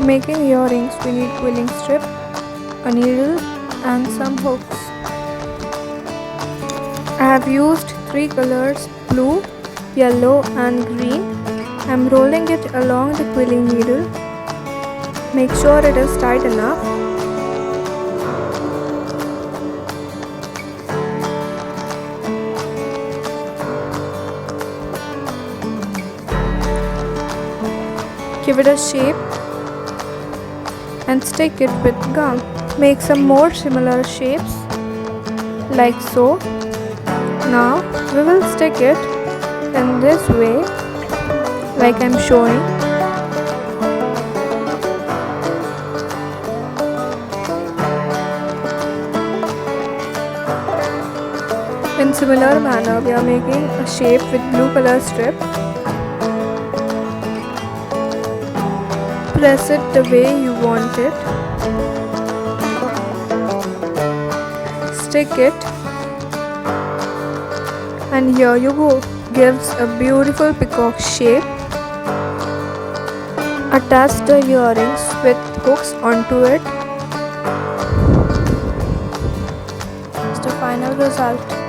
making earrings, we need quilling strip, a needle and some hooks. I have used 3 colors, blue, yellow and green. I am rolling it along the quilling needle. Make sure it is tight enough. Give it a shape and stick it with gum. Make some more similar shapes like so. Now we will stick it in this way like I'm showing. In similar manner we are making a shape with blue color strip. Press it the way you want it. Stick it. And here you go. Gives a beautiful peacock shape. Attach the earrings with hooks onto it. It's the final result.